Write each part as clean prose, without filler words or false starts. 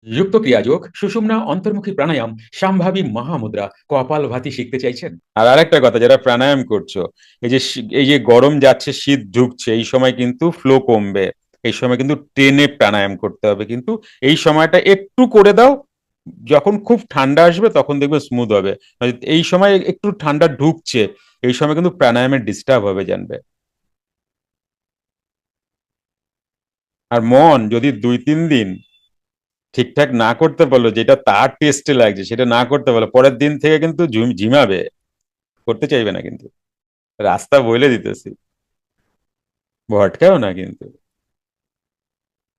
যুক্ত ক্রিয়াযোগ, সুষুম্না, অন্তর্মুখী প্রাণায়াম, সম্ভাবী মহামুদ্রা, কপালভাতি শিখতে চাইছেন? আর আরেকটা কথা, যারা প্রাণায়াম করছো, এই যে গরম যাচ্ছে, শীত ঢুকছে, এই সময় কিন্তু ফ্লো কমবে। এই সময় কিন্তু টেনে প্রাণায়াম করতে হবে, কিন্তু এই সময়টা একটু করে দাও। যখন খুব ঠান্ডা আসবে তখন দেখবে স্মুথ হবে। এই সময় একটু ঠান্ডা ঢুকছে, এই সময় কিন্তু প্রাণায়ামের ডিস্টার্ব হবে, জানবে। আর মন যদি 2-3 দিন ঠিকঠাক না করতে পারলো, যেটা তার টেস্টে লাগছে সেটা না করতে পারলো, পরের দিন থেকে কিন্তু ঝিমাবে, করতে চাইবে না কিন্তু। রাস্তা বলে দিতেছি, ভটকাও না কিন্তু।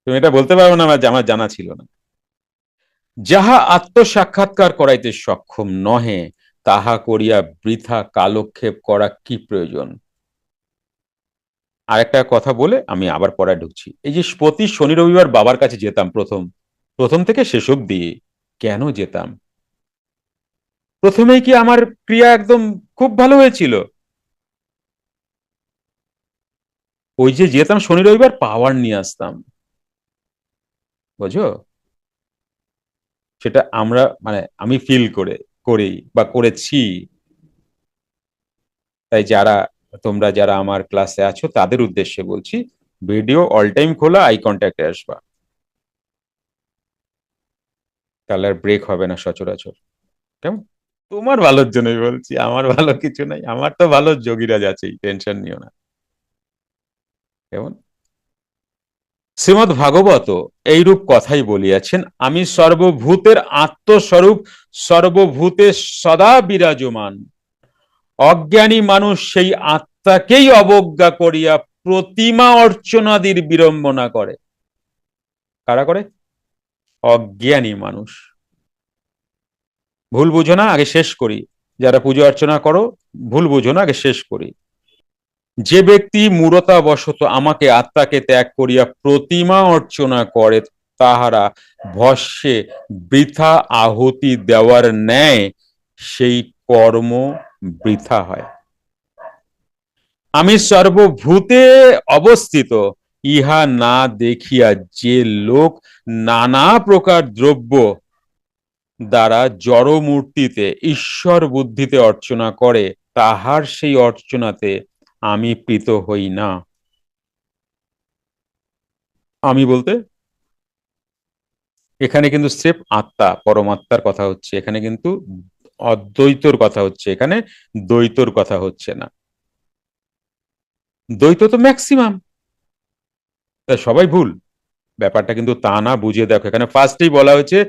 তুমি এটা বলতে পারবে না আমার জানা ছিল না। যাহা আত্মসাক্ষাৎকার করাইতে সক্ষম নহে, তাহা করিয়া বৃথা কালক্ষেপ করা কি প্রয়োজন। আর একটা কথা বলে আমি আবার পড়ায় ঢুকছি। এই যে প্রতি শনি রবিবার বাবার কাছে যেতাম, প্রথম প্রথম থেকে শেষ অব্দি। কেন যেতাম? প্রথমেই কি আমার ক্রিয়া একদম খুব ভালো হয়েছিল? ওই যে যেতাম শনি রবিবার, পাওয়ার নিয়ে আসতাম, বুঝো? সেটা আমরা মানে আমি ফিল করি বা করেছি। তাই তোমরা যারা আমার ক্লাসে আছো তাদের উদ্দেশ্যে বলছি, ভিডিও অল টাইম খোলা, আই কন্ট্যাক্টে আসবা, তাহলে আর ব্রেক হবে না সচরাচর। কেমন? তোমার ভালোর জন্যই বলছি, আমার ভালো কিছু নাই, আমার তো ভালো যোগীরাজ আছেই, টেনশন নিও না। কেমন? শ্রীমদ ভাগবত এইরূপ কথাই বলিয়াছেন, আমি সর্বভূতের আত্মস্বরূপ, সর্বভূতে সদা বিরাজমান। অজ্ঞানী মানুষ সেই আত্মাকেই অবজ্ঞা করিয়া প্রতিমা অর্চনাদির বিড়ম্বনা করে। কারা করে? অজ্ঞানী মানুষ। ভুল বুঝো না, আগে শেষ করি। যারা পুজো অর্চনা করো, ভুল বুঝো না, আগে শেষ করি। যে ব্যক্তি মূঢ়তাবশত আমাকে, আত্মাকে ত্যাগ করিয়া প্রতিমা অর্চনা করে, তাহারা ভস্যে বৃথা আহুতি দেওয়ার ন্যায় সেই কর্ম বৃথা হয়। আমি সর্বভূতে অবস্থিত, ইহা না দেখিয়া যে লোক নানা প্রকার দ্রব্য দ্বারা জড় মূর্তিতে ঈশ্বর বুদ্ধিতে অর্চনা করে, তাহার সেই অর্চনাতে আমি প্রীত হই না। আমি বলতে এখানে কিন্তু স্রেফ আত্মা, পরমাত্মার কথা হচ্ছে, এখানে কিন্তু অদ্বৈতর কথা হচ্ছে, এখানে দ্বৈতর কথা হচ্ছে না। দ্বৈত তো ম্যাক্সিমাম, সবাই ভুল। ব্যাপারটা কিন্তু তা না, বুঝে দেখো, এখানে ফার্স্টেই বলা হয়েছে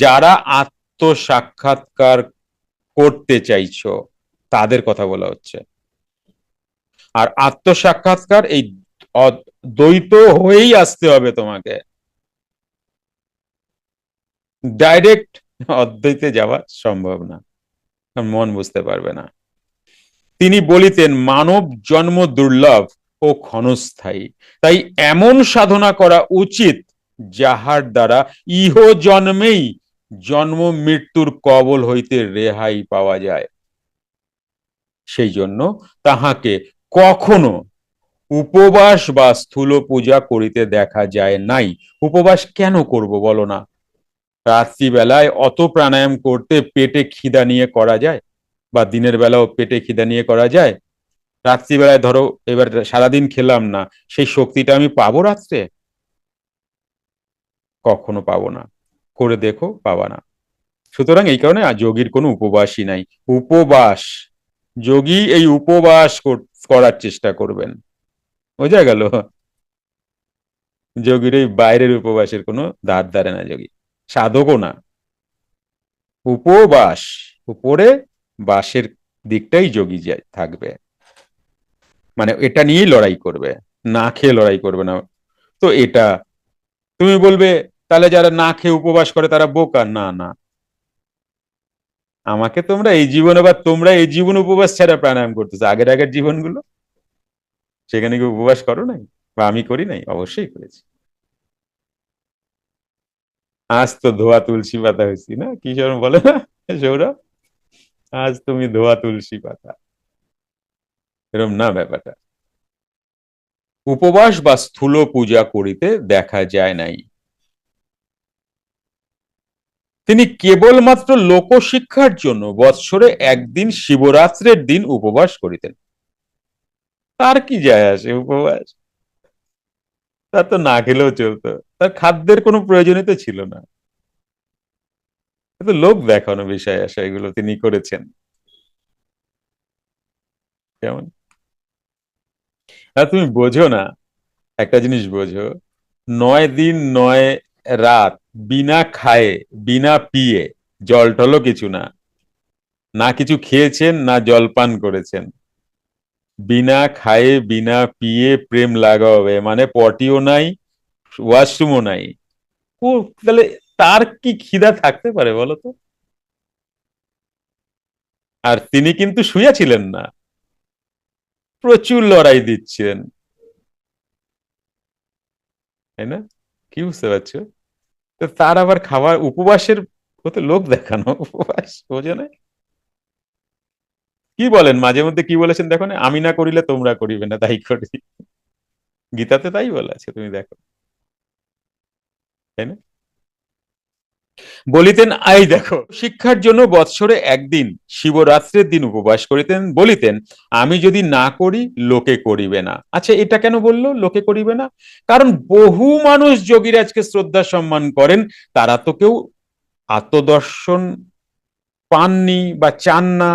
যারা আত্মসাক্ষাৎকার করতে চাইছো তাদের কথা বলা হচ্ছে। আর আত্মসাক্ষাৎকার এই দ্বৈত হয়েই আসতে হবে তোমাকে, ডাইরেক্ট অদ্বৈতে যাওয়া সম্ভব না, মন বুঝতে পারবে না। তিনি বলিতেন, মানব জন্ম দুর্লভ ও ক্ষণস্থায়ী, তাই এমন সাধনা করা উচিত যাহার দ্বারা ইহ জন্মেই জন্ম মৃত্যুর কবল হইতে রেহাই পাওয়া যায়। সেই জন্য তাহাকে কখনো উপবাস বা স্থূল পূজা করিতে দেখা যায় নাই। উপবাস কেন করব বলো না? রাত্রিবেলায় অত প্রাণায়াম করতে পেটে খিদা নিয়ে করা যায়, বা দিনের বেলাও পেটে খিদা নিয়ে করা যায়? রাত্রিবেলায় ধরো এবার সারাদিন খেলাম না, সেই শক্তিটা আমি পাবো রাত্রে? কখনো পাবো না। করে দেখো, পাবা না। সুতরাং এই কারণে যোগীর কোনো উপবাসই নাই। উপবাস, যোগী এই উপবাস করার চেষ্টা করবেন, বোঝা গেল? যোগীর এই বাইরের উপবাসের কোনো ধার ধারে না যোগী, সাধকও না। উপবাস, উপরে বাসের দিকটাই যোগী যায় থাকবে, মানে এটা নিয়েই লড়াই করবে, না খেয়ে লড়াই করবে না। তো এটা তুমি বলবে তাহলে যারা না খেয়ে উপবাস করে তারা বোকা, না না। আমাকে তোমরা এই জীবনে, বা তোমরা এই জীবন উপবাস ছাড়া প্রাণায়াম করতেছো, আগের আগের জীবনগুলো সেখানে কি উপবাস করো নাই? বা আমি করি নাই? অবশ্যই করেছি। আজ তো ধোয়া তুলসী পাতা হয়েছি না, কি যেন বলে না সৌরভ, আজ তুমি ধোয়া তুলসী পাতা, এরম না ব্যাপারটা। উপবাস বা স্থূল পূজা করিতে দেখা যায় নাই। তিনি কেবলমাত্র লোকশিক্ষার জন্য বৎসরে একদিন শিবরাত্রের দিন উপবাস করিতেন। তার কি যায় আসে উপবাস, তার তো না খেলেও চলতো, তার খাদ্যের কোনো প্রয়োজনই তো ছিল না। কিন্তু লোক দেখানো বিষয় আসে, এগুলো তিনি করেছেন। কেমন? আর তুমি বোঝো না, একটা জিনিস বোঝো, 9 দিন 9 রাত বিনা খায়ে বিনা পিয়ে, জল টলও কিছু না, না কিছু খেয়েছেন না জলপান করেছেন, বিনা খায়ে বিনা পিয়ে প্রেম লাগাবে, মানে পটিও নাই, ওয়াশরুমও নাই। ও, তাহলে তার কি খিদা থাকতে পারে বলো তো? আর তিনি কিন্তু শুয়ে ছিলেন না, প্রচুর লড়াই দিচ্ছেন, তাই না? কি বুঝতে পারছো? তো তার আবার খাবার উপবাসের হতে লোক দেখানো, উপবাস বোঝে না। কি বলেন মাঝে মধ্যে, কি বলেছেন দেখো না, আমি না করিলে তোমরা করিবে না, তাই করি। গীতাতে তাই বলা আছে, তুমি দেখো, তাই না? বলিতেন, আই দেখো, শিক্ষার জন্য বৎসরে একদিন শিবরাত্রের দিন উপবাস করিতেন, বলিতেন আমি যদি না করি লোকে করিবে না। আচ্ছা, এটা কেন বললো লোকে করিবে না? কারণ বহু মানুষ যোগীরাজকে শ্রদ্ধা সম্মান করেন, তারা তো কেউ আত্মদর্শন পাননি বা চান না,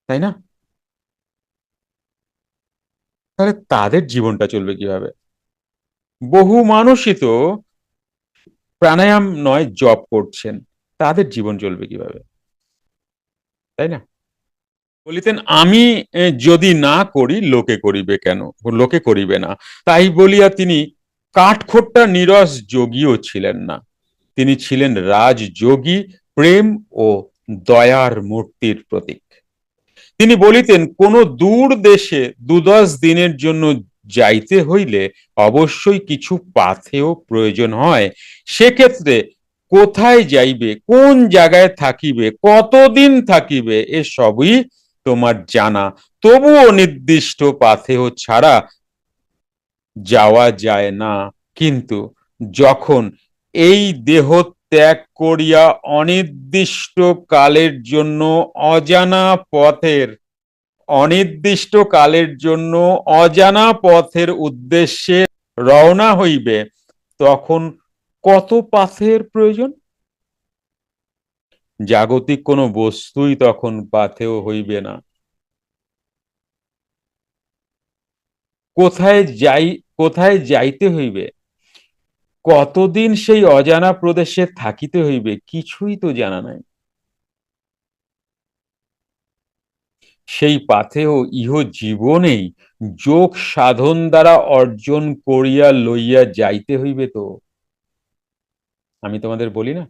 তাই না? তাহলে তাদের জীবনটা চলবে কিভাবে? বহু মানুষই তো প্রাণায়াম নয় জপ করছেন, তাদের জীবন চলবে কিভাবে, তাই না? বলিতেন আমি যদি না করি লোকে করিবে কেন, লোকে করিবে না। তাই বলিয়া তিনি কাঠখোট্টা নীরস যোগীও ছিলেন না, তিনি ছিলেন রাজযোগী, প্রেম ও দয়ার মূর্তির প্রতীক। তিনি বলিতেন কোন দূর দেশে 2-10 দিনের জন্য যাইতে হইলে অবশ্যই কিছু পাথেয় প্রয়োজন হয়। সেক্ষেত্রে কোথায় যাইবে, কোন জায়গায় থাকিবে, কতদিন থাকিবে, এসবই তোমার জানা, তবুও নির্দিষ্ট পাথেয় ছাড়া যাওয়া যায় না। কিন্তু যখন এই দেহ ত্যাগ করিয়া অনির্দিষ্ট কালের জন্য অজানা পথের, অনির্দিষ্ট কালের জন্য অজানা পথের উদ্দেশ্যে রওনা হইবে, তখন কত পাথের প্রয়োজন? জাগতিক কোনো বস্তুই তখন পাথেয় হইবে না। কোথায় যাই, কোথায় যাইতে হইবে, কতদিন সেই অজানা প্রদেশে থাকিতে হইবে, কিছুই তো জানা নাই। সেই পাথেয় ইহ জীবনেই যোগ সাধন দ্বারা অর্জন করিয়া লইয়া যাইতে হইবে। তো আমি তোমাদের বলি না,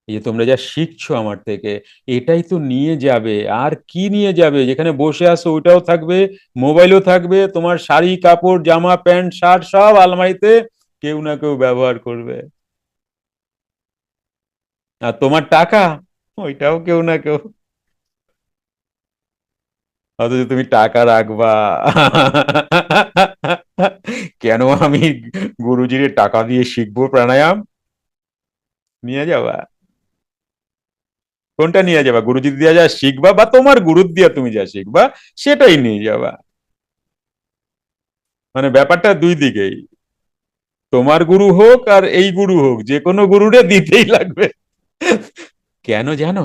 এই যে তোমরা যা শিখছো আমার থেকে, এটাই তো নিয়ে যাবে। আর কি নিয়ে যাবে? যেখানে বসে আছো ওইটাও থাকবে, মোবাইলও থাকবে, তোমার শাড়ি কাপড় জামা প্যান্ট শার্ট সব আলমারিতে কেউ না কেউ ব্যবহার করবে, আর তোমার টাকা, ওইটাও কেউ না কেউ। অথচ তুমি টাকা রাখবা। কেন আমি গুরুজির টাকা দিয়ে শিখবো প্রাণায়াম? নিয়ে যাবা, কোনটা নিয়ে যাবা? গুরুজি দিয়া যা শিখবা বা তোমার গুরু দিয়া তুমি যা শিখবা সেটাই নিয়ে যাবা। মানে ব্যাপারটা দুই দিকেই, তোমার গুরু হোক আর এই গুরু হোক, যে কোনো গুরুরে দিতেই লাগবে। কেন জানো?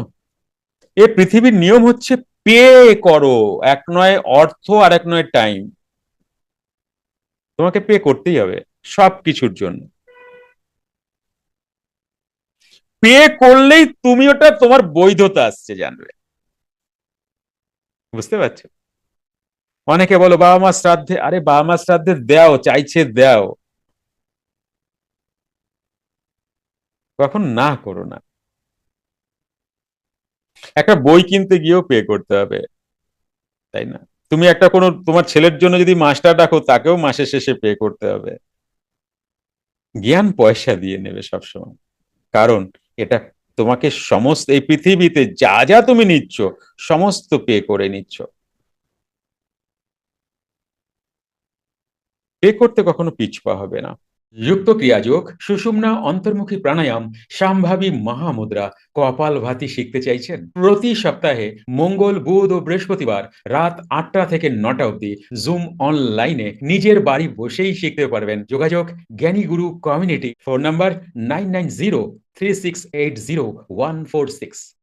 এ পৃথিবীর নিয়ম হচ্ছে পে করো, এক নয় অর্থ আর এক নয় টাইম, তোমাকে পে করতেই হবে সব কিছুর জন্য। পে করলেই তুমি ওটা তোমার বৈধতা আসছে জানবে, বুঝতে পারছো? অনেকে বলো বাবা মা শ্রাদ্ধে, আরে বাবা মা শ্রাদ্ধে দাও, চাইছে দাও, কখন না করো না। একটা বই কিনতে গিয়েও পে করতে হবে, তাই না? তুমি একটা কোনো তোমার ছেলের জন্য যদি মাস্টার রাখো, তাকেও মাসের শেষে পে করতে হবে। জ্ঞান পয়সা দিয়ে নেবে সবসময়, কারণ এটা তোমাকে সমস্ত এই পৃথিবীতে যা যা তুমি নিচ্ছ সমস্ত পে করে নিচ্ছ। পে করতে কখনো পিছপা হবে না। যুক্ত ক্রিয়াযোগ, সুষুম্না অন্তর্মুখী প্রাণায়াম, সম্ভাবী মহামুদ্রা, কপালভাতি শিখতে চাইছেন? প্রতি সপ্তাহে মঙ্গল, বুধ ও বৃহস্পতিবার রাত ৮টা থেকে ৯টা অবধি জুম অনলাইনে নিজের বাড়ি বসেই শিখতে পারবেন। যোগাযোগ জ্ঞানী গুরু কমিউনিটি। Phone number 9903680146।